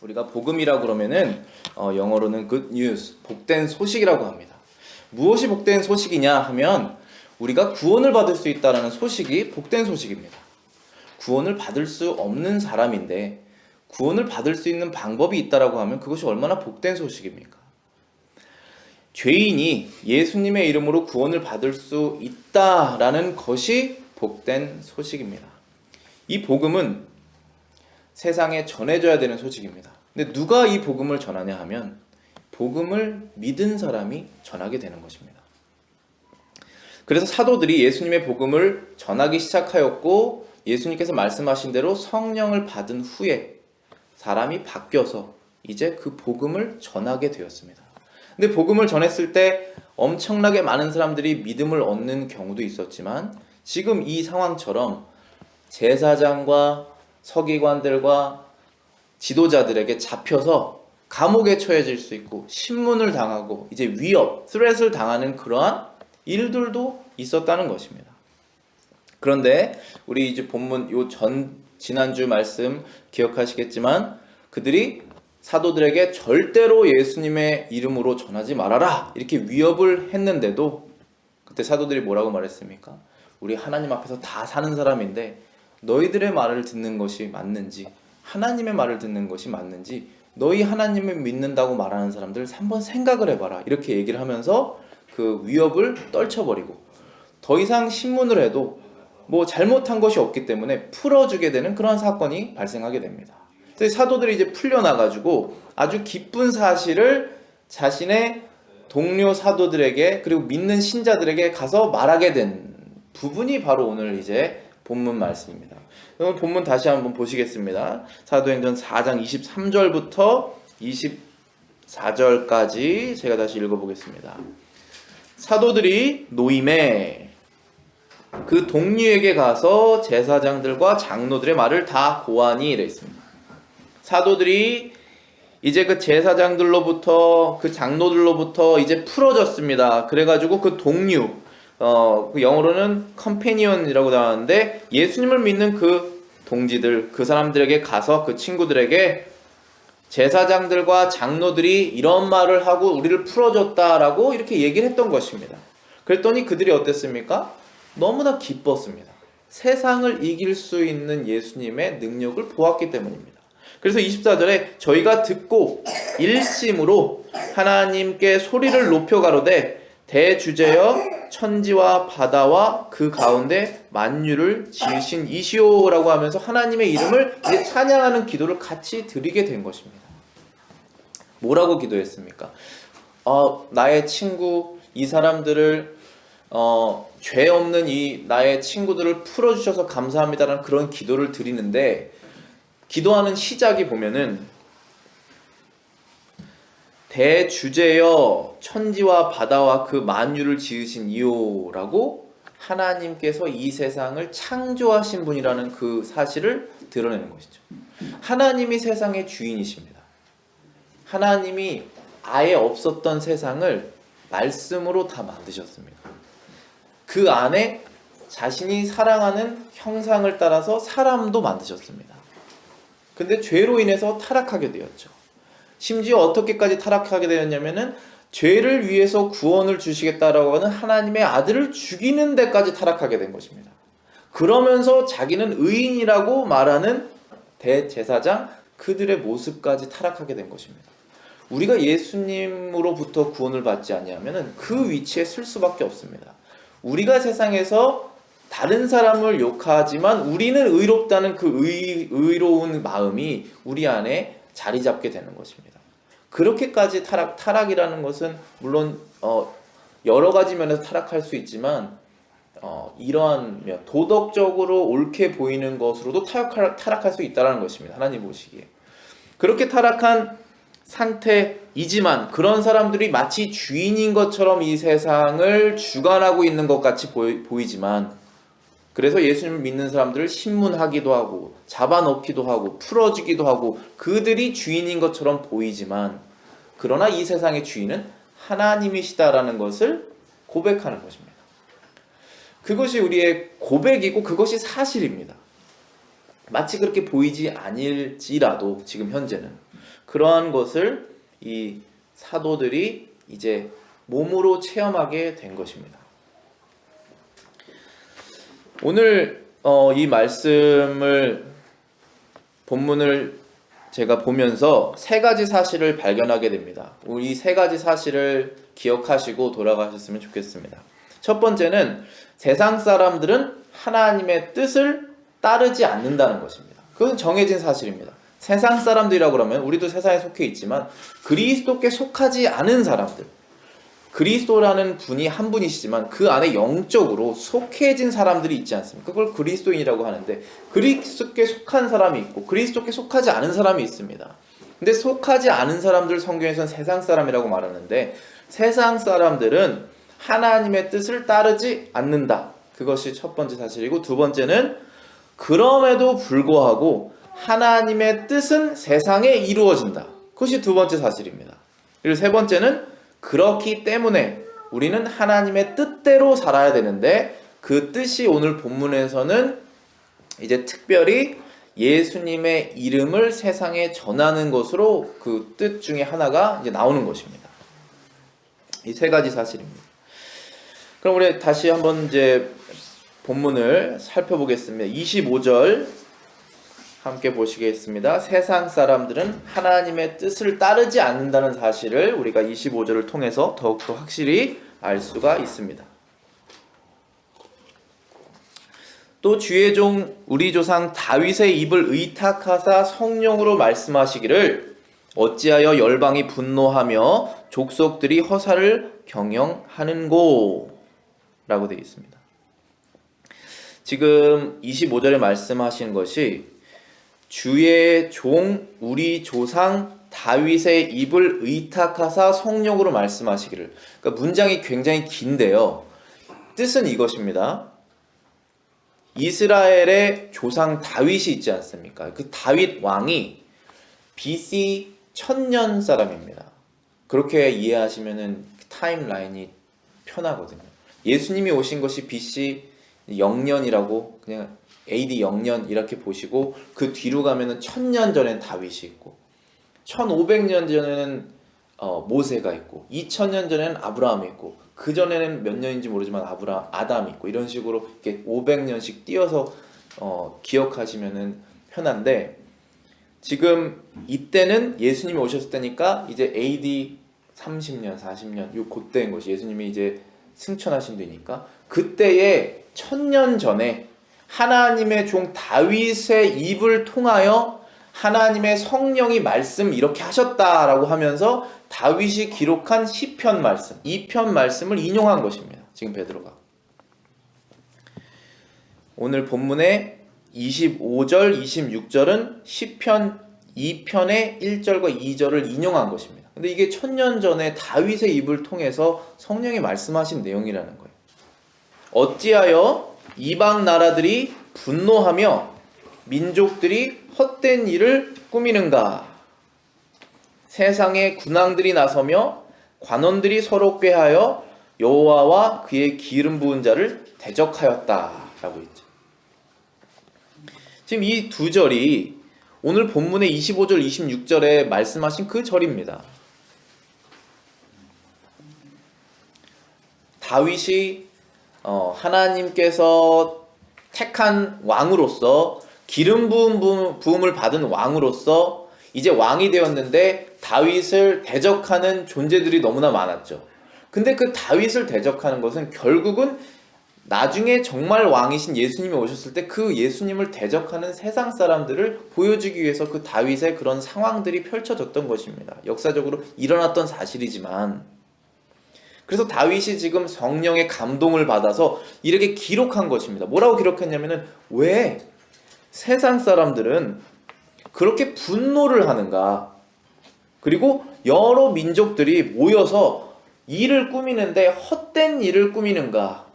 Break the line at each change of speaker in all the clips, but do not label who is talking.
우리가 복음이라고 그러면은 영어로는 good news, 복된 소식이라고 합니다. 무엇이 복된 소식이냐 하면 우리가 구원을 받을 수 있다는 소식이 복된 소식입니다. 구원을 받을 수 없는 사람인데 구원을 받을 수 있는 방법이 있다라고 하면 그것이 얼마나 복된 소식입니까? 죄인이 예수님의 이름으로 구원을 받을 수 있다라는 것이 복된 소식입니다. 이 복음은 세상에 전해져야 되는 소식입니다. 근데 누가 이 복음을 전하냐 하면 복음을 믿은 사람이 전하게 되는 것입니다. 그래서 사도들이 예수님의 복음을 전하기 시작하였고 예수님께서 말씀하신 대로 성령을 받은 후에 사람이 바뀌어서 이제 그 복음을 전하게 되었습니다. 근데 복음을 전했을 때 엄청나게 많은 사람들이 믿음을 얻는 경우도 있었지만 지금 이 상황처럼 제사장과 서기관들과 지도자들에게 잡혀서 감옥에 처해질 수 있고 신문을 당하고 이제 위협, 스트레스를 당하는 그러한 일들도 있었다는 것입니다. 그런데 우리 이제 본문 지난주 말씀 기억하시겠지만 그들이 사도들에게 절대로 예수님의 이름으로 전하지 말아라 이렇게 위협을 했는데도 그때 사도들이 뭐라고 말했습니까? 우리 하나님 앞에서 다 사는 사람인데 너희들의 말을 듣는 것이 맞는지 하나님의 말을 듣는 것이 맞는지 너희 하나님을 믿는다고 말하는 사람들 한번 생각을 해봐라 이렇게 얘기를 하면서 그 위협을 떨쳐버리고 더 이상 신문을 해도 뭐 잘못한 것이 없기 때문에 풀어주게 되는 그런 사건이 발생하게 됩니다. 그래서 사도들이 이제 풀려나가지고 아주 기쁜 사실을 자신의 동료 사도들에게 그리고 믿는 신자들에게 가서 말하게 된 부분이 바로 오늘 이제 본문 말씀입니다. 그럼 본문 다시 한번 보시겠습니다. 사도행전 4장 23절부터 24절까지 제가 다시 읽어보겠습니다. 사도들이 노임에 그 동리에게 가서 제사장들과 장로들의 말을 다 고하니 이래 있습니다. 사도들이 이제 그 제사장들로부터 그 장로들로부터 이제 풀어졌습니다. 그래가지고 그 동료 그 영어로는 컴패니언이라고 나왔는데 예수님을 믿는 그 동지들 그 사람들에게 가서 그 친구들에게 제사장들과 장로들이 이런 말을 하고 우리를 풀어줬다라고 이렇게 얘기를 했던 것입니다. 그랬더니 그들이 어땠습니까? 너무나 기뻤습니다. 세상을 이길 수 있는 예수님의 능력을 보았기 때문입니다. 그래서 24절에 저희가 듣고 일심으로 하나님께 소리를 높여 가로되 대주제여 천지와 바다와 그 가운데 만유를 지으신 이시오라고 하면서 하나님의 이름을 이제 찬양하는 기도를 같이 드리게 된 것입니다. 뭐라고 기도했습니까? 나의 친구 이 사람들을 죄 없는 이 나의 친구들을 풀어주셔서 감사합니다라는 그런 기도를 드리는데 기도하는 시작이 보면은 대주제여 천지와 바다와 그 만유를 지으신 이오라고 하나님께서 이 세상을 창조하신 분이라는 그 사실을 드러내는 것이죠. 하나님이 세상의 주인이십니다. 하나님이 아예 없었던 세상을 말씀으로 다 만드셨습니다. 그 안에 자신이 사랑하는 형상을 따라서 사람도 만드셨습니다. 근데 죄로 인해서 타락하게 되었죠. 심지어 어떻게까지 타락하게 되었냐면은 죄를 위해서 구원을 주시겠다라고 하는 하나님의 아들을 죽이는 데까지 타락하게 된 것입니다. 그러면서 자기는 의인이라고 말하는 대제사장 그들의 모습까지 타락하게 된 것입니다. 우리가 예수님으로부터 구원을 받지 아니하면은 그 위치에 쓸 수밖에 없습니다. 우리가 세상에서 다른 사람을 욕하지만 우리는 의롭다는 그 의로운 마음이 우리 안에 자리 잡게 되는 것입니다. 그렇게까지 타락이라는 것은 물론 여러 가지 면에서 타락할 수 있지만 이러한 면 도덕적으로 옳게 보이는 것으로도 타락할 수 있다는 것입니다. 하나님 보시기에 그렇게 타락한 상태이지만 그런 사람들이 마치 주인인 것처럼 이 세상을 주관하고 있는 것 같이 보이지만 그래서 예수님을 믿는 사람들을 신문하기도 하고 잡아넣기도 하고 풀어주기도 하고 그들이 주인인 것처럼 보이지만 그러나 이 세상의 주인은 하나님이시다라는 것을 고백하는 것입니다. 그것이 우리의 고백이고 그것이 사실입니다. 마치 그렇게 보이지 않을지라도 지금 현재는 그러한 것을 이 사도들이 이제 몸으로 체험하게 된 것입니다. 오늘 이 말씀을 본문을 제가 보면서 세 가지 사실을 발견하게 됩니다. 이 세 가지 사실을 기억하시고 돌아가셨으면 좋겠습니다. 첫 번째는 세상 사람들은 하나님의 뜻을 따르지 않는다는 것입니다. 그건 정해진 사실입니다. 세상 사람들이라고 그러면 우리도 세상에 속해 있지만 그리스도께 속하지 않은 사람들, 그리스도라는 분이 한 분이시지만 그 안에 영적으로 속해진 사람들이 있지 않습니까? 그걸 그리스도인이라고 하는데 그리스도께 속한 사람이 있고 그리스도께 속하지 않은 사람이 있습니다. 근데 속하지 않은 사람들 성경에서는 세상 사람이라고 말하는데 세상 사람들은 하나님의 뜻을 따르지 않는다. 그것이 첫 번째 사실이고, 두 번째는 그럼에도 불구하고 하나님의 뜻은 세상에 이루어진다. 그것이 두 번째 사실입니다. 그리고 세 번째는 그렇기 때문에 우리는 하나님의 뜻대로 살아야 되는데 그 뜻이 오늘 본문에서는 이제 특별히 예수님의 이름을 세상에 전하는 것으로 그 뜻 중에 하나가 이제 나오는 것입니다. 이 세 가지 사실입니다. 그럼 우리 다시 한번 이제 본문을 살펴보겠습니다. 25절 함께 보시겠습니다. 세상 사람들은 하나님의 뜻을 따르지 않는다는 사실을 우리가 25절을 통해서 더욱더 확실히 알 수가 있습니다. 또 주의 종 우리 조상 다윗의 입을 의탁하사 성령으로 말씀하시기를 어찌하여 열방이 분노하며 족속들이 허사를 경영하는고 라고 되어 있습니다. 지금 25절에 말씀하신 것이 주의 종 우리 조상 다윗의 입을 의탁하사 성령으로 말씀하시기를. 그러니까 문장이 굉장히 긴데요. 뜻은 이것입니다. 이스라엘의 조상 다윗이 있지 않습니까? 그 다윗 왕이 BC 1000년 사람입니다. 그렇게 이해하시면은 타임라인이 편하거든요. 예수님이 오신 것이 BC 0년이라고 그냥 AD 0년 이렇게 보시고 그 뒤로 가면은 1000년 전엔 다윗이 있고 1500년 전에는 모세가 있고 2000년 전에는 아브라함이 있고 그 전에는 몇 년인지 모르지만 아담이 있고 이런 식으로 이렇게 500년씩 띄어서 기억하시면은 편한데 지금 이때는 예수님이 오셨을 때니까 이제 AD 30년, 40년 요 그때인 것이 예수님이 이제 승천하신 데니까 그때에 1000년 전에 하나님의 종 다윗의 입을 통하여 하나님의 성령이 말씀 이렇게 하셨다라고 하면서 다윗이 기록한 시편 말씀, 이 편 말씀을 인용한 것입니다. 지금 베드로가 오늘 본문의 25절, 26절은 시편 2편의 1절과 2절을 인용한 것입니다. 근데 이게 1000년 전에 다윗의 입을 통해서 성령이 말씀하신 내용이라는 거예요. 어찌하여 이방 나라들이 분노하며 민족들이 헛된 일을 꾸미는가? 세상에 군왕들이 나서며 관원들이 서로 꾀하여 여호와와 그의 기름 부은 자를 대적하였다라고 했죠. 지금 이 두 절이 오늘 본문의 25절, 26절에 말씀하신 그 절입니다. 다윗이 하나님께서 택한 왕으로서 기름 부음을 받은 왕으로서 이제 왕이 되었는데 다윗을 대적하는 존재들이 너무나 많았죠. 근데 그 다윗을 대적하는 것은 결국은 나중에 정말 왕이신 예수님이 오셨을 때 그 예수님을 대적하는 세상 사람들을 보여주기 위해서 그 다윗의 그런 상황들이 펼쳐졌던 것입니다. 역사적으로 일어났던 사실이지만 그래서 다윗이 지금 성령의 감동을 받아서 이렇게 기록한 것입니다. 뭐라고 기록했냐면은 왜 세상 사람들은 그렇게 분노를 하는가? 그리고 여러 민족들이 모여서 일을 꾸미는데 헛된 일을 꾸미는가?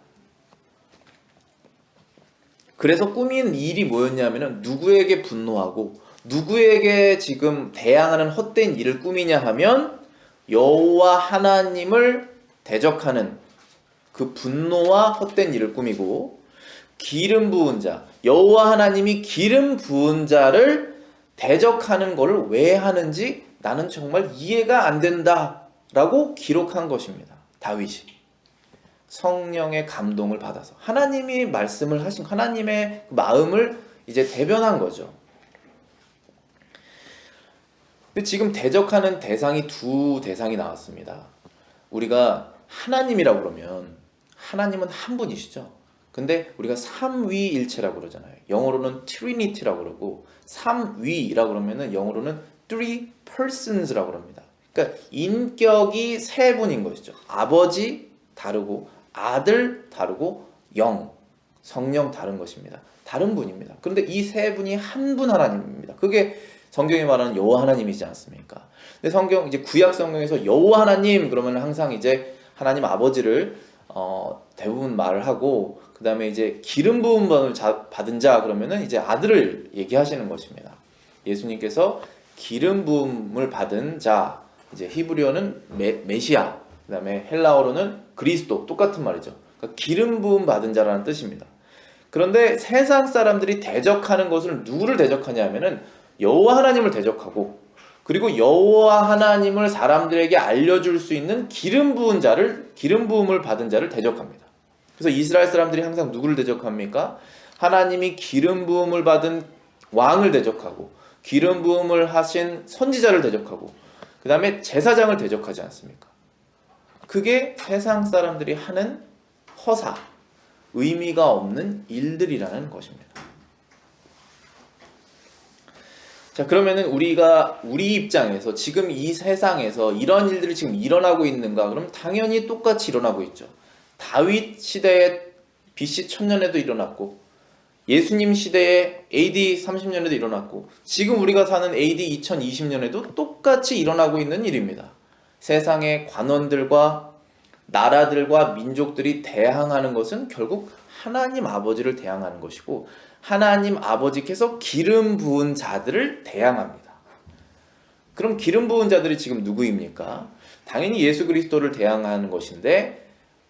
그래서 꾸민 일이 뭐였냐면은 누구에게 분노하고 누구에게 지금 대항하는 헛된 일을 꾸미냐 하면 여호와 하나님을 대적하는 그 분노와 헛된 일을 꾸미고 기름 부은 자, 여호와 하나님이 기름 부은 자를 대적하는 것을 왜 하는지 나는 정말 이해가 안 된다 라고 기록한 것입니다. 다윗이 성령의 감동을 받아서 하나님이 말씀을 하신 하나님의 마음을 이제 대변한 거죠. 근데 지금 대적하는 대상이 두 대상이 나왔습니다. 우리가 하나님이라고 그러면 하나님은 한 분이시죠. 근데 우리가 삼위일체라고 그러잖아요. 영어로는 Trinity라고 그러고 삼위라고 그러면은 영어로는 Three Persons라고 그럽니다. 그러니까 인격이 세 분인 것이죠. 아버지 다르고 아들 다르고 영, 성령 다른 것입니다. 다른 분입니다. 그런데 이 세 분이 한 분 하나님입니다. 그게 성경이 말하는 여호와 하나님이지 않습니까? 근데 성경 이제 구약 성경에서 여호와 하나님 그러면 항상 이제 하나님 아버지를 대부분 말을 하고 그 다음에 이제 기름 부음을 받은 자 그러면은 이제 아들을 얘기하시는 것입니다. 예수님께서 기름 부음을 받은 자 이제 히브리어는 메시아 그 다음에 헬라어로는 그리스도 똑같은 말이죠. 그러니까 기름 부음 받은 자라는 뜻입니다. 그런데 세상 사람들이 대적하는 것을 누구를 대적하냐 하면은 여호와 하나님을 대적하고 그리고 여호와 하나님을 사람들에게 알려줄 수 있는 기름 부은 자를 기름 부음을 받은 자를 대적합니다. 그래서 이스라엘 사람들이 항상 누구를 대적합니까? 하나님이 기름 부음을 받은 왕을 대적하고 기름 부음을 하신 선지자를 대적하고 그 다음에 제사장을 대적하지 않습니까? 그게 세상 사람들이 하는 허사, 의미가 없는 일들이라는 것입니다. 자, 그러면은 우리 입장에서 지금 이 세상에서 이런 일들이 지금 일어나고 있는가? 그럼 당연히 똑같이 일어나고 있죠. 다윗 시대에 BC 1000년에도 일어났고 예수님 시대에 AD 30년에도 일어났고 지금 우리가 사는 AD 2020년에도 똑같이 일어나고 있는 일입니다. 세상의 관원들과 나라들과 민족들이 대항하는 것은 결국 하나님 아버지를 대항하는 것이고 하나님 아버지께서 기름 부은 자들을 대항합니다. 그럼 기름 부은 자들이 지금 누구입니까? 당연히 예수 그리스도를 대항하는 것인데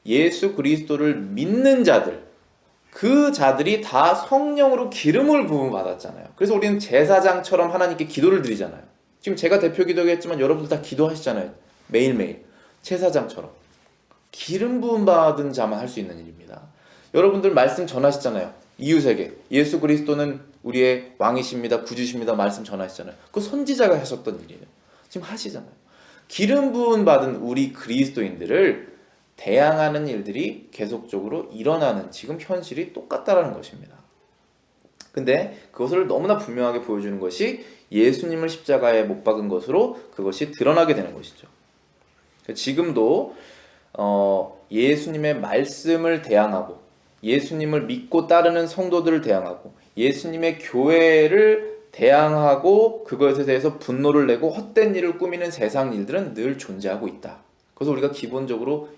예수 그리스도를 믿는 자들 그 자들이 다 성령으로 기름을 부음 받았잖아요. 그래서 우리는 제사장처럼 하나님께 기도를 드리잖아요. 지금 제가 대표 기도했지만 여러분들 다 기도하시잖아요. 매일매일 제사장처럼 기름 부음 받은 자만 할 수 있는 일입니다. 여러분들 말씀 전하시잖아요. 이웃에게 예수 그리스도는 우리의 왕이십니다. 구주십니다. 말씀 전하시잖아요. 그 선지자가 하셨던 일이에요. 지금 하시잖아요. 기름 부음 받은 우리 그리스도인들을 대항하는 일들이 계속적으로 일어나는 지금 현실이 똑같다라는 것입니다. 근데 그것을 너무나 분명하게 보여주는 것이 예수님을 십자가에 못 박은 것으로 그것이 드러나게 되는 것이죠. 지금도 예수님의 말씀을 대항하고 예수님을 믿고 따르는 성도들을 대항하고 예수님의 교회를 대항하고 그것에 대해서 분노를 내고 헛된 일을 꾸미는 세상 일들은 늘 존재하고 있다. 그래서 우리가 기본적으로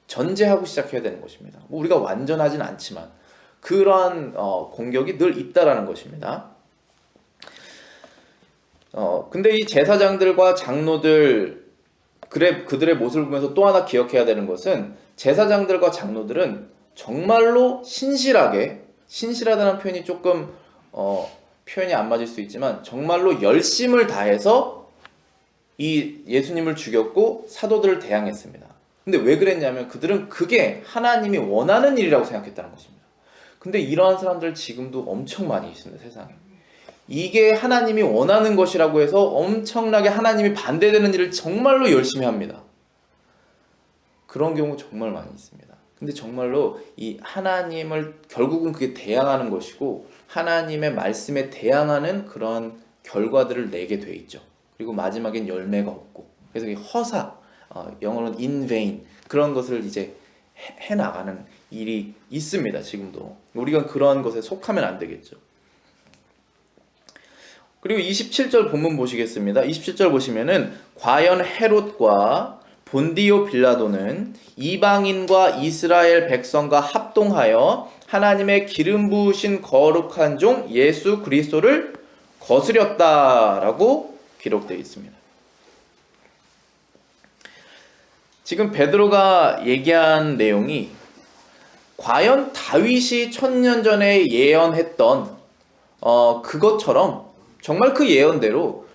전제하고 시작해야 되는 것입니다. 우리가 완전하진 않지만 그러한 공격이 늘 있다라는 것입니다. 근데 이 제사장들과 장로들 그들의 모습을 보면서 또 하나 기억해야 되는 것은 제사장들과 장로들은 정말로 신실하다는 표현이 조금 표현이 안 맞을 수 있지만 정말로 열심을 다해서 이 예수님을 죽였고 사도들을 대항했습니다. 근데 왜 그랬냐면 그들은 그게 하나님이 원하는 일이라고 생각했다는 것입니다. 근데 이러한 사람들 지금도 엄청 많이 있습니다. 세상에. 이게 하나님이 원하는 것이라고 해서 엄청나게 하나님이 반대되는 일을 정말로 열심히 합니다. 그런 경우 정말 많이 있습니다. 근데 정말로 이 하나님을 결국은 그게 대항하는 것이고 하나님의 말씀에 대항하는 그런 결과들을 내게 돼 있죠. 그리고 마지막엔 열매가 없고 그래서 이 허사, 영어로는 in vain 그런 것을 이제 해나가는 일이 있습니다. 지금도 우리가 그런 것에 속하면 안 되겠죠. 그리고 27절 본문 보시겠습니다. 27절 보시면은 과연 헤롯과 본디오 빌라도는 이방인과 이스라엘 백성과 합동하여 하나님의 기름 부으신 거룩한 종 예수 그리스도를 거스렸다라고 기록되어 있습니다. 지금 베드로가 얘기한 내용이 과연 다윗이 1000년 전에 예언했던 그것처럼 정말 그 예언대로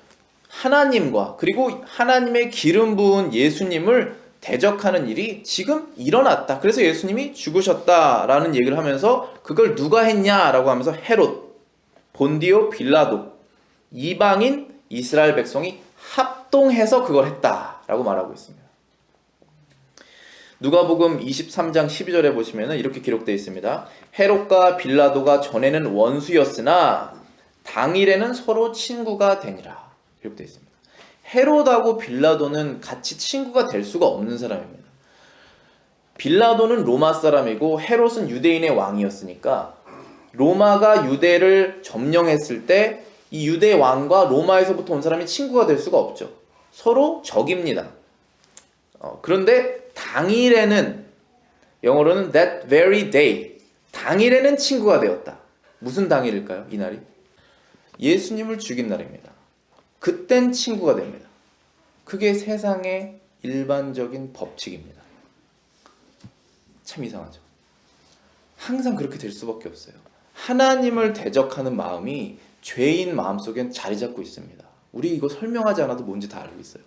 하나님과 그리고 하나님의 기름 부은 예수님을 대적하는 일이 지금 일어났다. 그래서 예수님이 죽으셨다라는 얘기를 하면서 그걸 누가 했냐라고 하면서 헤롯, 본디오 빌라도, 이방인 이스라엘 백성이 합동해서 그걸 했다라고 말하고 있습니다. 누가복음 23장 12절에 보시면 이렇게 기록되어 있습니다. 헤롯과 빌라도가 전에는 원수였으나 당일에는 서로 친구가 되니라. 기록되어 있습니다. 헤롯하고 빌라도는 같이 친구가 될 수가 없는 사람입니다. 빌라도는 로마 사람이고 헤롯은 유대인의 왕이었으니까 로마가 유대를 점령했을 때 이 유대 왕과 로마에서부터 온 사람이 친구가 될 수가 없죠. 서로 적입니다. 그런데 당일에는, 영어로는 that very day, 당일에는 친구가 되었다. 무슨 당일일까요? 이 날이? 예수님을 죽인 날입니다. 그땐 친구가 됩니다. 그게 세상의 일반적인 법칙입니다. 참 이상하죠. 항상 그렇게 될 수밖에 없어요. 하나님을 대적하는 마음이 죄인 마음속엔 자리 잡고 있습니다. 우리 이거 설명하지 않아도 뭔지 다 알고 있어요.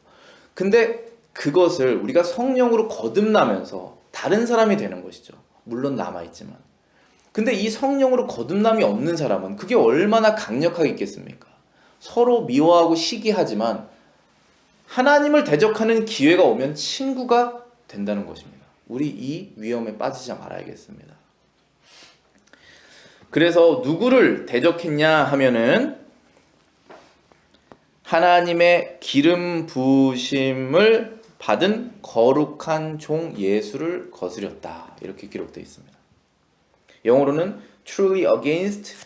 근데 그것을 우리가 성령으로 거듭나면서 다른 사람이 되는 것이죠. 물론 남아있지만. 근데 이 성령으로 거듭남이 없는 사람은 그게 얼마나 강력하게 있겠습니까? 서로 미워하고 시기하지만 하나님을 대적하는 기회가 오면 친구가 된다는 것입니다. 우리 이 위험에 빠지지 말아야겠습니다. 그래서 누구를 대적했냐 하면은 하나님의 기름 부으심을 받은 거룩한 종 예수를 거스렸다. 이렇게 기록되어 있습니다. 영어로는 truly against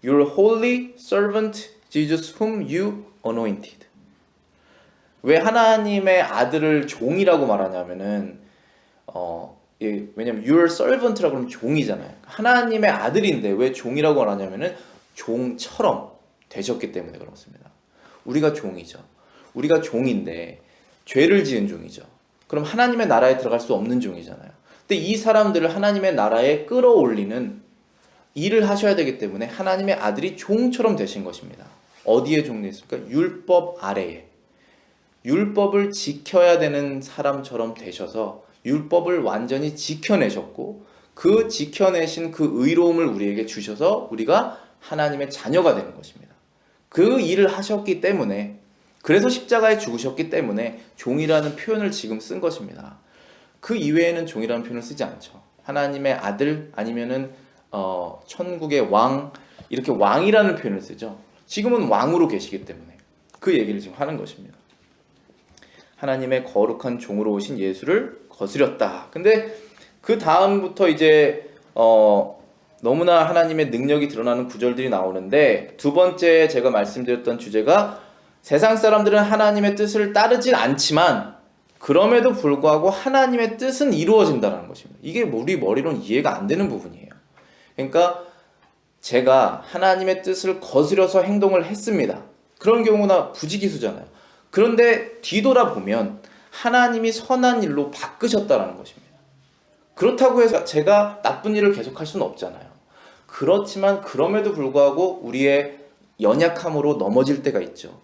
your holy servant Jesus whom you anointed. 왜 하나님의 아들을 종이라고 말하냐면은 왜냐면 your servant라고 하면 종이잖아요. 하나님의 아들인데 왜 종이라고 말하냐면은 종처럼 되셨기 때문에 그렇습니다. 우리가 종이죠. 우리가 종인데 죄를 지은 종이죠. 그럼 하나님의 나라에 들어갈 수 없는 종이잖아요. 근데 이 사람들을 하나님의 나라에 끌어올리는 일을 하셔야 되기 때문에 하나님의 아들이 종처럼 되신 것입니다. 어디에 종됐습니까? 율법 아래에. 율법을 지켜야 되는 사람처럼 되셔서 율법을 완전히 지켜내셨고 그 지켜내신 그 의로움을 우리에게 주셔서 우리가 하나님의 자녀가 되는 것입니다. 그 일을 하셨기 때문에, 그래서 십자가에 죽으셨기 때문에 종이라는 표현을 지금 쓴 것입니다. 그 이외에는 종이라는 표현을 쓰지 않죠. 하나님의 아들 아니면은 천국의 왕, 이렇게 왕이라는 표현을 쓰죠. 지금은 왕으로 계시기 때문에 그 얘기를 지금 하는 것입니다. 하나님의 거룩한 종으로 오신 예수를 거스렸다. 근데 그 다음부터 이제 너무나 하나님의 능력이 드러나는 구절들이 나오는데, 두 번째 제가 말씀드렸던 주제가 세상 사람들은 하나님의 뜻을 따르진 않지만 그럼에도 불구하고 하나님의 뜻은 이루어진다는 것입니다. 이게 우리 머리로는 이해가 안 되는 부분이에요. 그러니까 제가 하나님의 뜻을 거스려서 행동을 했습니다. 그런 경우나 부지기수잖아요. 그런데 뒤돌아보면 하나님이 선한 일로 바꾸셨다는 것입니다. 그렇다고 해서 제가 나쁜 일을 계속할 수는 없잖아요. 그렇지만 그럼에도 불구하고 우리의 연약함으로 넘어질 때가 있죠.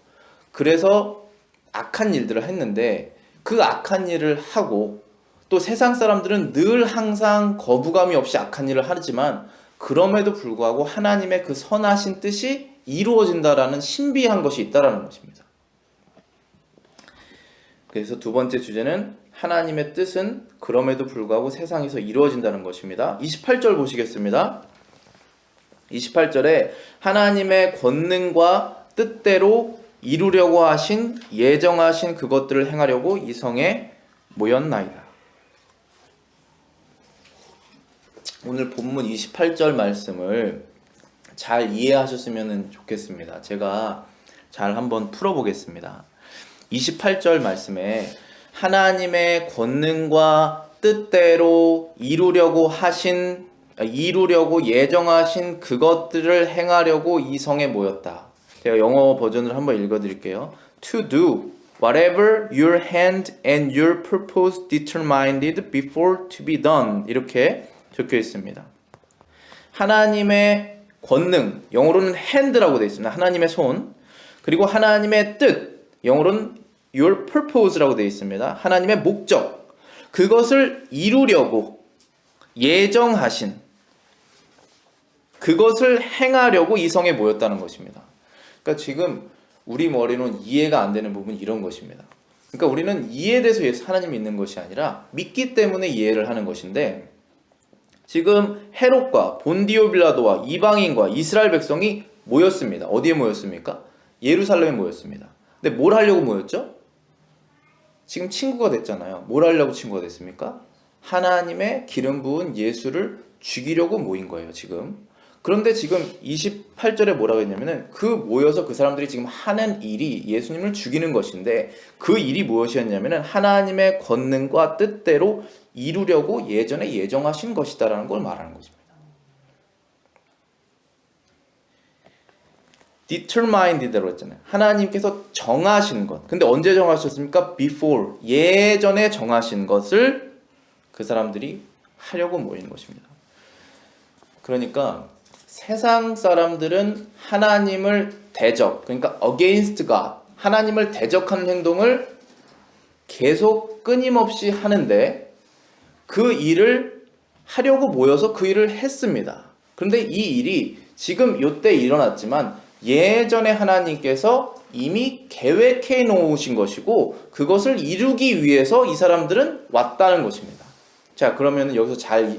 그래서 악한 일들을 했는데 그 악한 일을 하고, 또 세상 사람들은 늘 항상 거부감이 없이 악한 일을 하지만 그럼에도 불구하고 하나님의 그 선하신 뜻이 이루어진다라는 신비한 것이 있다라는 것입니다. 그래서 두 번째 주제는 하나님의 뜻은 그럼에도 불구하고 세상에서 이루어진다는 것입니다. 28절 보시겠습니다. 28절에 하나님의 권능과 뜻대로 이루려고 하신, 예정하신 그것들을 행하려고 이 성에 모였나이다. 오늘 본문 28절 말씀을 잘 이해하셨으면 좋겠습니다. 제가 잘 한번 풀어보겠습니다. 28절 말씀에 하나님의 권능과 뜻대로 이루려고 예정하신 그것들을 행하려고 이 성에 모였다. 제가 영어 버전을 한번 읽어드릴게요. To do whatever your hand and your purpose determined before to be done. 이렇게 적혀 있습니다. 하나님의 권능, 영어로는 hand라고 되어 있습니다. 하나님의 손. 그리고 하나님의 뜻, 영어로는 your purpose라고 되어 있습니다. 하나님의 목적, 그것을 이루려고 예정하신, 그것을 행하려고 이 성에 모였다는 것입니다. 그러니까 지금 우리 머리로는 이해가 안 되는 부분이 이런 것입니다. 그러니까 우리는 이해돼서 하나님이 있는 것이 아니라 믿기 때문에 이해를 하는 것인데, 지금 헤롯과 본디오 빌라도와 이방인과 이스라엘 백성이 모였습니다. 어디에 모였습니까? 예루살렘에 모였습니다. 근데 뭘 하려고 모였죠? 지금 친구가 됐잖아요. 뭘 하려고 친구가 됐습니까? 하나님의 기름 부은 예수를 죽이려고 모인 거예요, 지금. 그런데 지금 28절에 뭐라고 했냐면은 그 모여서 그 사람들이 지금 하는 일이 예수님을 죽이는 것인데, 그 일이 무엇이었냐면은 하나님의 권능과 뜻대로 이루려고 예전에 예정하신 것이다라는 걸 말하는 것입니다. determined라고 했잖아요. 하나님께서 정하신 것. 근데 언제 정하셨습니까? before. 예전에 정하신 것을 그 사람들이 하려고 모인 것입니다. 그러니까 세상 사람들은 하나님을 대적, 그러니까 against God, 하나님을 대적하는 행동을 계속 끊임없이 하는데, 그 일을 하려고 모여서 그 일을 했습니다. 그런데 이 일이 지금 이때 일어났지만 예전에 하나님께서 이미 계획해 놓으신 것이고, 그것을 이루기 위해서 이 사람들은 왔다는 것입니다. 자, 그러면 여기서 잘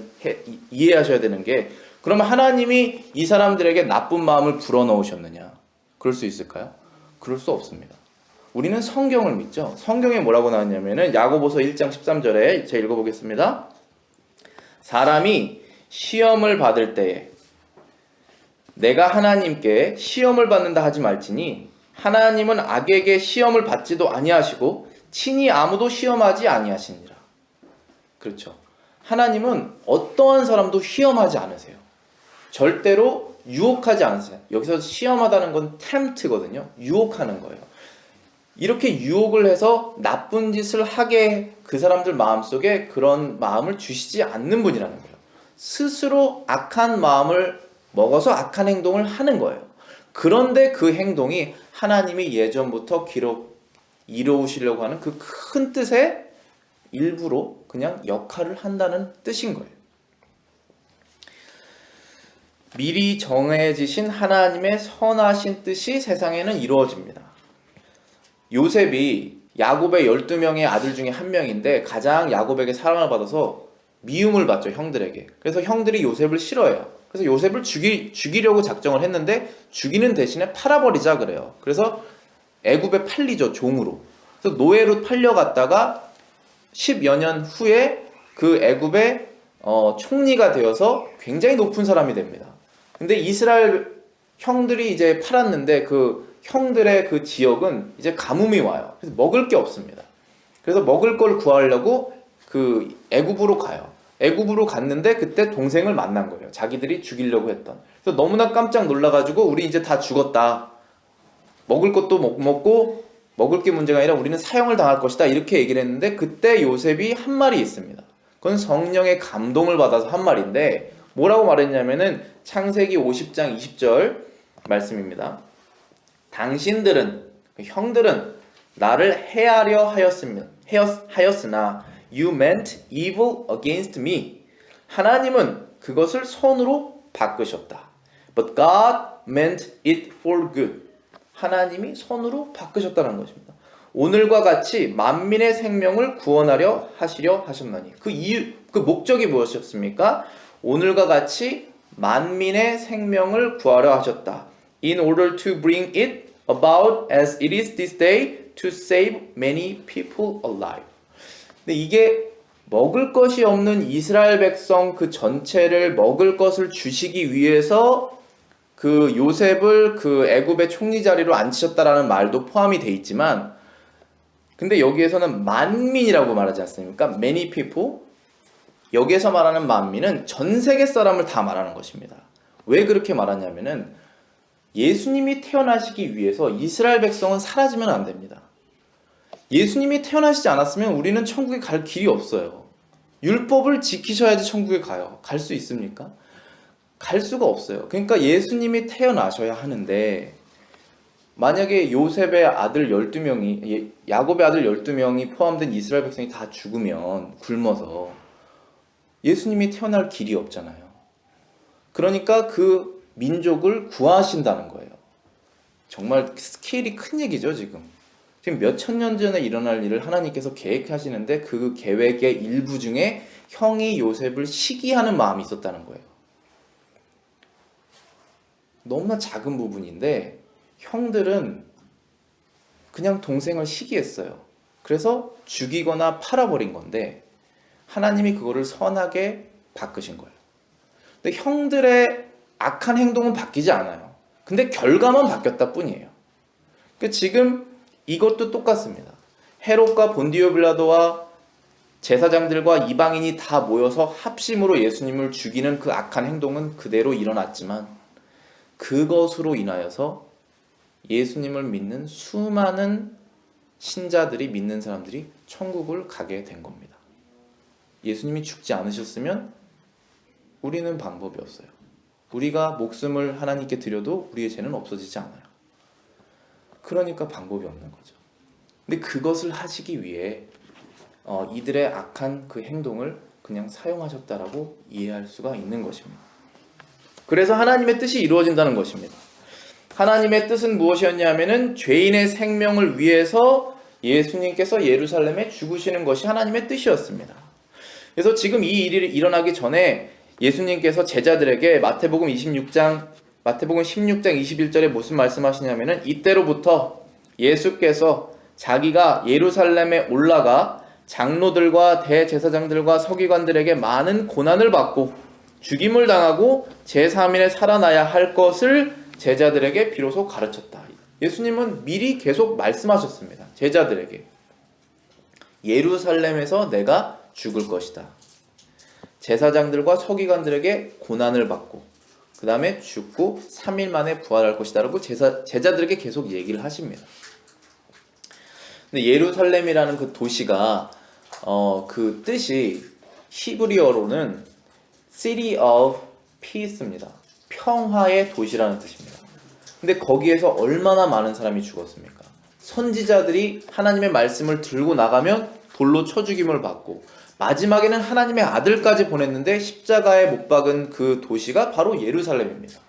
이해하셔야 되는 게, 그러면 하나님이 이 사람들에게 나쁜 마음을 불어넣으셨느냐? 그럴 수 있을까요? 그럴 수 없습니다. 우리는 성경을 믿죠. 성경에 뭐라고 나왔냐면은 야고보서 1장 13절에 제가 읽어보겠습니다. 사람이 시험을 받을 때에 내가 하나님께 시험을 받는다 하지 말지니 하나님은 악에게 시험을 받지도 아니하시고 친히 아무도 시험하지 아니하시니라. 그렇죠. 하나님은 어떠한 사람도 시험하지 않으세요. 절대로 유혹하지 않으세요. 여기서 시험하다는 건 tempt거든요. 유혹하는 거예요. 이렇게 유혹을 해서 나쁜 짓을 하게 그 사람들 마음속에 그런 마음을 주시지 않는 분이라는 거예요. 스스로 악한 마음을 먹어서 악한 행동을 하는 거예요. 그런데 그 행동이 하나님이 예전부터 이루시려고 하는 그 큰 뜻의 일부로 그냥 역할을 한다는 뜻인 거예요. 미리 정해지신 하나님의 선하신 뜻이 세상에는 이루어집니다. 요셉이 야곱의 12명의 아들 중에 한 명인데 가장 야곱에게 사랑을 받아서 미움을 받죠, 형들에게. 그래서 형들이 요셉을 싫어해요. 그래서 요셉을 죽이려고 작정을 했는데 죽이는 대신에 팔아버리자 그래요. 그래서 애굽에 팔리죠, 종으로. 그래서 노예로 팔려갔다가 10여 년 후에 그 애굽의 총리가 되어서 굉장히 높은 사람이 됩니다. 근데 이스라엘 형들이 이제 팔았는데 그 형들의 그 지역은 이제 가뭄이 와요. 그래서 먹을 게 없습니다. 그래서 먹을 걸 구하려고 그 애굽으로 가요. 애굽으로 갔는데 그때 동생을 만난 거예요. 자기들이 죽이려고 했던. 그래서 너무나 깜짝 놀라가지고 우리 이제 다 죽었다. 먹을 것도 못 먹고 먹을 게 문제가 아니라 우리는 사형을 당할 것이다. 이렇게 얘기를 했는데 그때 요셉이 한 말이 있습니다. 그건 성령의 감동을 받아서 한 말인데 뭐라고 말했냐면은 창세기 50장 20절 말씀입니다. 당신들은, 형들은 나를 해하려 하였으나 you meant evil against me. 하나님은 그것을 선으로 바꾸셨다. But God meant it for good. 하나님이 선으로 바꾸셨다는 것입니다. 오늘과 같이 만민의 생명을 구원하려 하셨나니. 그 이유, 그 목적이 무엇이었습니까? 오늘과 같이 만민의 생명을 구하려 하셨다. In order to bring it about as it is this day to save many people alive. 근데 이게 먹을 것이 없는 이스라엘 백성 그 전체를 먹을 것을 주시기 위해서 그 요셉을 그 애굽의 총리 자리로 앉히셨다라는 말도 포함이 돼 있지만, 근데 여기에서는 만민이라고 말하지 않습니까? Many people. 여기에서 말하는 만민은 전 세계 사람을 다 말하는 것입니다. 왜 그렇게 말하냐면은 예수님이 태어나시기 위해서 이스라엘 백성은 사라지면 안 됩니다. 예수님이 태어나시지 않았으면 우리는 천국에 갈 길이 없어요. 율법을 지키셔야지 천국에 가요. 갈 수 있습니까? 갈 수가 없어요. 그러니까 예수님이 태어나셔야 하는데 만약에 요셉의 아들 12명이, 야곱의 아들 12명이 포함된 이스라엘 백성이 다 죽으면 굶어서 예수님이 태어날 길이 없잖아요. 그러니까 그 민족을 구하신다는 거예요. 정말 스케일이 큰 얘기죠, 지금. 지금 몇천 년 전에 일어날 일을 하나님께서 계획하시는데 그 계획의 일부 중에 형이 요셉을 시기하는 마음이 있었다는 거예요. 너무나 작은 부분인데 형들은 그냥 동생을 시기했어요. 그래서 죽이거나 팔아버린 건데 하나님이 그거를 선하게 바꾸신 거예요. 근데 형들의 악한 행동은 바뀌지 않아요. 근데 결과만 바뀌었다 뿐이에요. 그러니까 지금 이것도 똑같습니다. 헤롯과 본디오 빌라도와 제사장들과 이방인이 다 모여서 합심으로 예수님을 죽이는 그 악한 행동은 그대로 일어났지만 그것으로 인하여서 예수님을 믿는 수많은 신자들이, 믿는 사람들이 천국을 가게 된 겁니다. 예수님이 죽지 않으셨으면 우리는 방법이 없어요. 우리가 목숨을 하나님께 드려도 우리의 죄는 없어지지 않아요. 그러니까 방법이 없는 거죠. 근데 그것을 하시기 위해 이들의 악한 그 행동을 그냥 사용하셨다라고 이해할 수가 있는 것입니다. 그래서 하나님의 뜻이 이루어진다는 것입니다. 하나님의 뜻은 무엇이었냐면은 죄인의 생명을 위해서 예수님께서 예루살렘에 죽으시는 것이 하나님의 뜻이었습니다. 그래서 지금 이 일이 일어나기 전에 예수님께서 제자들에게 마태복음 16장 21절에 무슨 말씀하시냐면은 이때로부터 예수께서 자기가 예루살렘에 올라가 장로들과 대제사장들과 서기관들에게 많은 고난을 받고 죽임을 당하고 제3일에 살아나야 할 것을 제자들에게 비로소 가르쳤다. 예수님은 미리 계속 말씀하셨습니다. 제자들에게 예루살렘에서 내가 죽을 것이다. 제사장들과 서기관들에게 고난을 받고 그 다음에 죽고 3일 만에 부활할 것이다 라고 제자들에게 계속 얘기를 하십니다. 근데 예루살렘이라는 그 도시가 그 뜻이 히브리어로는 City of Peace입니다. 평화의 도시라는 뜻입니다. 근데 거기에서 얼마나 많은 사람이 죽었습니까? 선지자들이 하나님의 말씀을 들고 나가면 돌로 쳐 죽임을 받고 마지막에는 하나님의 아들까지 보냈는데 십자가에 못 박은 그 도시가 바로 예루살렘입니다.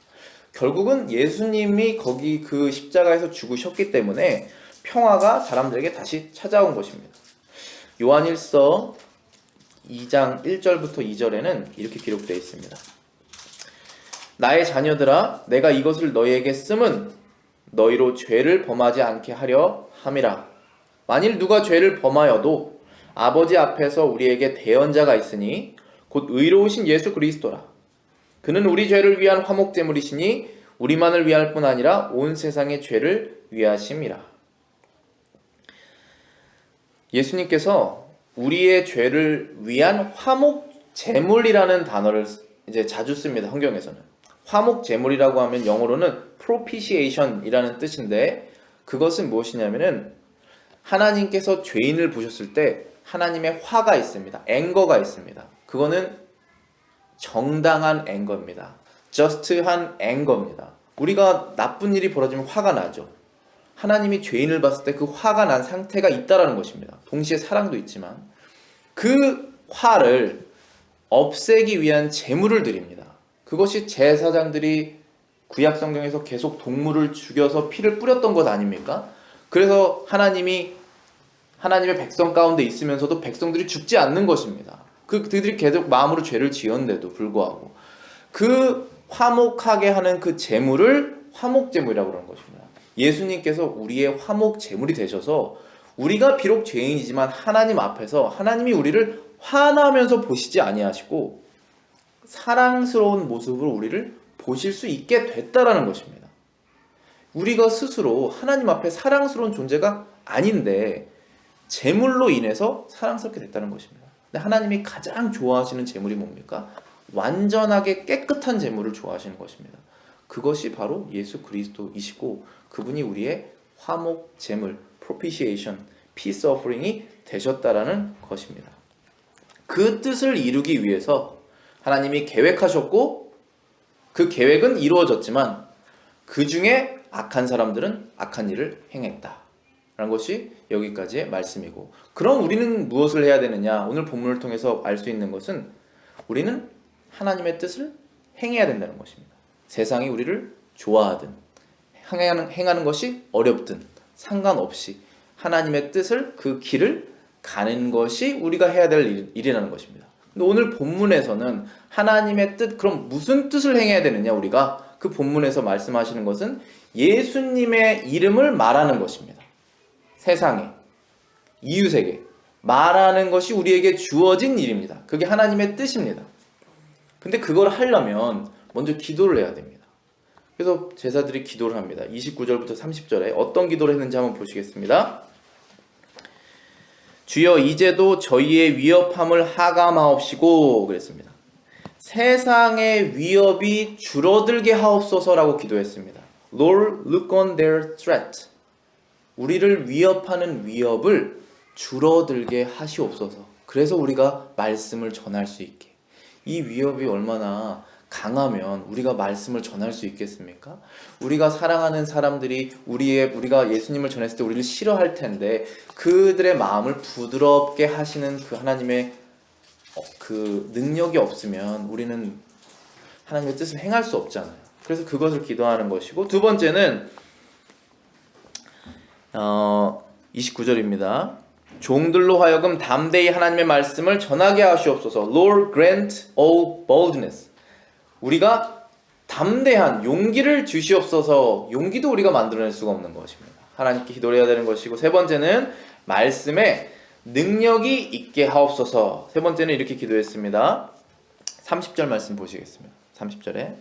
결국은 예수님이 거기 그 십자가에서 죽으셨기 때문에 평화가 사람들에게 다시 찾아온 것입니다. 요한일서 2장 1절부터 2절에는 이렇게 기록되어 있습니다. 나의 자녀들아, 내가 이것을 너희에게 씀은 너희로 죄를 범하지 않게 하려 함이라. 만일 누가 죄를 범하여도 아버지 앞에서 우리에게 대언자가 있으니 곧 의로우신 예수 그리스도라. 그는 우리 죄를 위한 화목제물이시니 우리만을 위할 뿐 아니라 온 세상의 죄를 위하심이라. 예수님께서 우리의 죄를 위한 화목제물이라는 단어를 이제 자주 씁니다. 성경에서는. 화목제물이라고 하면 영어로는 propitiation이라는 뜻인데 그것은 무엇이냐면은 하나님께서 죄인을 보셨을 때 하나님의 화가 있습니다. 앵거가 있습니다. 그거는 정당한 앵거입니다. just한 앵거입니다. 우리가 나쁜 일이 벌어지면 화가 나죠. 하나님이 죄인을 봤을 때 그 화가 난 상태가 있다라는 것입니다. 동시에 사랑도 있지만 그 화를 없애기 위한 제물을 드립니다. 그것이 제사장들이 구약 성경에서 계속 동물을 죽여서 피를 뿌렸던 것 아닙니까? 그래서 하나님의 백성 가운데 있으면서도 백성들이 죽지 않는 것입니다. 그들이 계속 마음으로 죄를 지었는데도 불구하고 그 화목하게 하는 그 제물을 화목제물이라고 그러는 것입니다. 예수님께서 우리의 화목제물이 되셔서 우리가 비록 죄인이지만 하나님 앞에서 하나님이 우리를 화나면서 보시지 아니하시고 사랑스러운 모습으로 우리를 보실 수 있게 됐다라는 것입니다. 우리가 스스로 하나님 앞에 사랑스러운 존재가 아닌데 제물로 인해서 사랑스럽게 됐다는 것입니다. 근데 하나님이 가장 좋아하시는 제물이 뭡니까? 완전하게 깨끗한 제물을 좋아하시는 것입니다. 그것이 바로 예수 그리스도이시고 그분이 우리의 화목 제물, propitiation, peace offering이 되셨다라는 것입니다. 그 뜻을 이루기 위해서 하나님이 계획하셨고 그 계획은 이루어졌지만 그 중에 악한 사람들은 악한 일을 행했다 라는 것이 여기까지의 말씀이고, 그럼 우리는 무엇을 해야 되느냐? 오늘 본문을 통해서 알 수 있는 것은 우리는 하나님의 뜻을 행해야 된다는 것입니다. 세상이 우리를 좋아하든 행하는 것이 어렵든 상관없이 하나님의 뜻을, 그 길을 가는 것이 우리가 해야 될 일이라는 것입니다. 근데 오늘 본문에서는 하나님의 뜻, 그럼 무슨 뜻을 행해야 되느냐? 우리가 그 본문에서 말씀하시는 것은 예수님의 이름을 말하는 것입니다. 세상에, 이웃에게 말하는 것이 우리에게 주어진 일입니다. 그게 하나님의 뜻입니다. 근데 그걸 하려면 먼저 기도를 해야 됩니다. 그래서 제사들이 기도를 합니다. 29절부터 30절에 어떤 기도를 했는지 한번 보시겠습니다. 주여 이제도 저희의 위협함을 하감하옵시고 그랬습니다. 세상의 위협이 줄어들게 하옵소서라고 기도했습니다. Lord, look on their threat. 우리를 위협하는 위협을 줄어들게 하시옵소서. 그래서 우리가 말씀을 전할 수 있게. 이 위협이 얼마나 강하면 우리가 말씀을 전할 수 있겠습니까? 우리가 사랑하는 사람들이 우리가 예수님을 전했을 때 우리를 싫어할 텐데, 그들의 마음을 부드럽게 하시는 그 하나님의 그 능력이 없으면 우리는 하나님의 뜻을 행할 수 없잖아요. 그래서 그것을 기도하는 것이고, 두 번째는 29절입니다. 종들로 하여금 담대히 하나님의 말씀을 전하게 하시옵소서. Lord grant all boldness. 우리가 담대한 용기를 주시옵소서. 용기도 우리가 만들어낼 수가 없는 것입니다. 하나님께 기도를 해야 되는 것이고, 세 번째는 말씀에 능력이 있게 하옵소서. 세 번째는 이렇게 기도했습니다. 30절 말씀 보시겠습니다. 30절에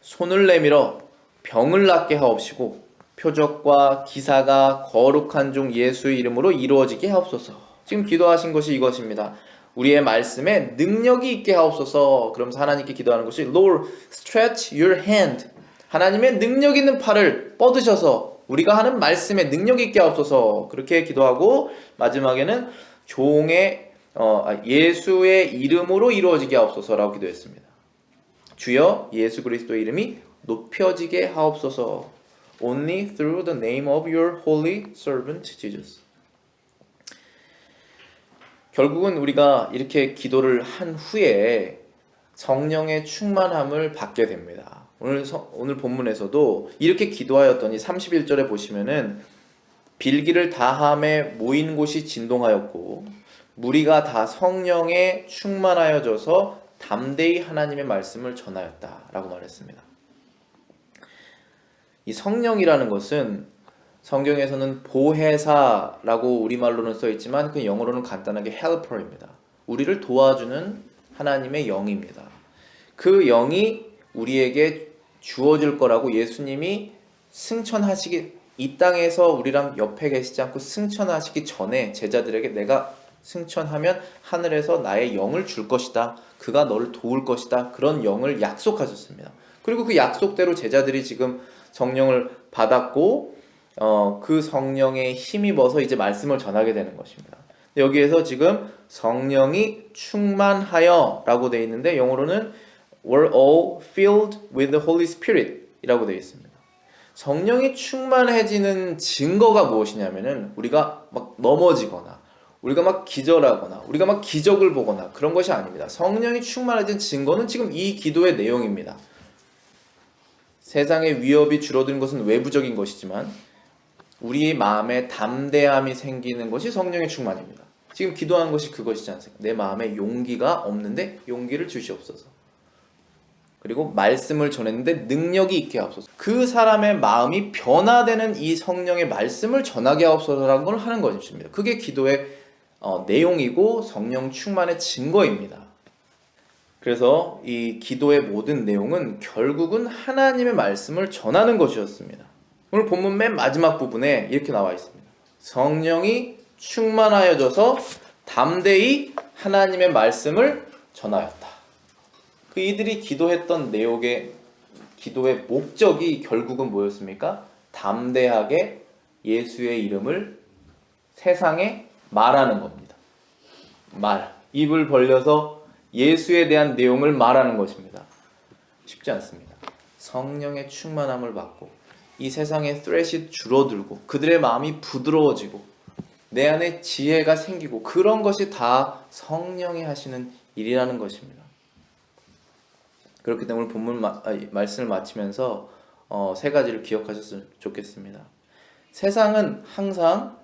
손을 내밀어 병을 낫게 하옵시고 표적과 기사가 거룩한 종 예수의 이름으로 이루어지게 하옵소서. 지금 기도하신 것이 이것입니다. 우리의 말씀에 능력이 있게 하옵소서. 그러면서 하나님께 기도하는 것이 Lord, stretch your hand. 하나님의 능력 있는 팔을 뻗으셔서 우리가 하는 말씀에 능력 있게 하옵소서. 그렇게 기도하고 마지막에는 종의 예수의 이름으로 이루어지게 하옵소서라고 기도했습니다. 주여 예수 그리스도의 이름이 높여지게 하옵소서. Only through the name of your holy servant Jesus. 결국은 우리가 이렇게 기도를 한 후에 성령의 충만함을 받게 됩니다. 오늘 본문에서도 이렇게 기도하였더니 31절에 보시면은 빌기를 다함에 모인 곳이 진동하였고 무리가 다 성령에 충만하여져서 담대히 하나님의 말씀을 전하였다라고 말했습니다. 이 성령이라는 것은 성경에서는 보혜사라고 우리말로는 써있지만 그 영어로는 간단하게 helper입니다. 우리를 도와주는 하나님의 영입니다. 그 영이 우리에게 주어질 거라고 예수님이 승천하시기, 이 땅에서 우리랑 옆에 계시지 않고 승천하시기 전에 제자들에게 내가 승천하면 하늘에서 나의 영을 줄 것이다. 그가 너를 도울 것이다. 그런 영을 약속하셨습니다. 그리고 그 약속대로 제자들이 지금 성령을 받았고 그 성령에 힘입어서 이제 말씀을 전하게 되는 것입니다. 여기에서 지금 성령이 충만하여 라고 되어 있는데 영어로는 were all filled with the Holy Spirit 이라고 되어 있습니다. 성령이 충만해지는 증거가 무엇이냐면은 우리가 막 넘어지거나 우리가 막 기절하거나 우리가 막 기적을 보거나 그런 것이 아닙니다. 성령이 충만해진 증거는 지금 이 기도의 내용입니다. 세상의 위협이 줄어드는 것은 외부적인 것이지만 우리의 마음에 담대함이 생기는 것이 성령의 충만입니다. 지금 기도하는 것이 그것이지 않습니까? 내 마음에 용기가 없는데 용기를 주시옵소서. 그리고 말씀을 전했는데 능력이 있게 하옵소서. 그 사람의 마음이 변화되는 이 성령의 말씀을 전하게 하옵소서라는 걸 하는 것입니다. 그게 기도의 내용이고 성령 충만의 증거입니다. 그래서 이 기도의 모든 내용은 결국은 하나님의 말씀을 전하는 것이었습니다. 오늘 본문 맨 마지막 부분에 이렇게 나와 있습니다. 성령이 충만하여져서 담대히 하나님의 말씀을 전하였다. 그 이들이 기도했던 내용의 기도의 목적이 결국은 뭐였습니까? 담대하게 예수의 이름을 세상에 말하는 겁니다. 입을 벌려서 예수에 대한 내용을 말하는 것입니다. 쉽지 않습니다. 성령의 충만함을 받고 이 세상의 threat이 줄어들고 그들의 마음이 부드러워지고 내 안에 지혜가 생기고 그런 것이 다 성령이 하시는 일이라는 것입니다. 그렇기 때문에 오늘 말씀을 마치면서 세 가지를 기억하셨으면 좋겠습니다. 세상은 항상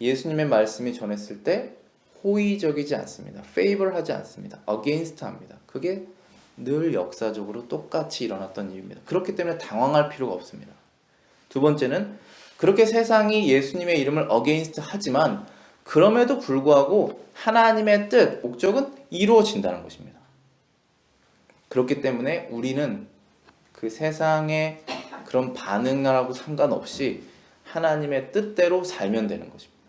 예수님의 말씀이 전했을 때 호의적이지 않습니다. favor하지 않습니다. against 합니다. 그게 늘 역사적으로 똑같이 일어났던 일입니다. 그렇기 때문에 당황할 필요가 없습니다. 두 번째는 그렇게 세상이 예수님의 이름을 against 하지만 그럼에도 불구하고 하나님의 뜻, 목적은 이루어진다는 것입니다. 그렇기 때문에 우리는 그 세상의 그런 반응하고 상관없이 하나님의 뜻대로 살면 되는 것입니다.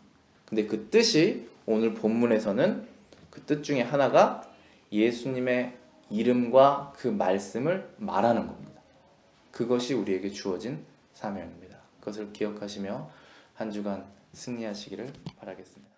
근데 그 뜻이 오늘 본문에서는 그 뜻 중에 하나가 예수님의 이름과 그 말씀을 말하는 겁니다. 그것이 우리에게 주어진 사명입니다. 그것을 기억하시며 한 주간 승리하시기를 바라겠습니다.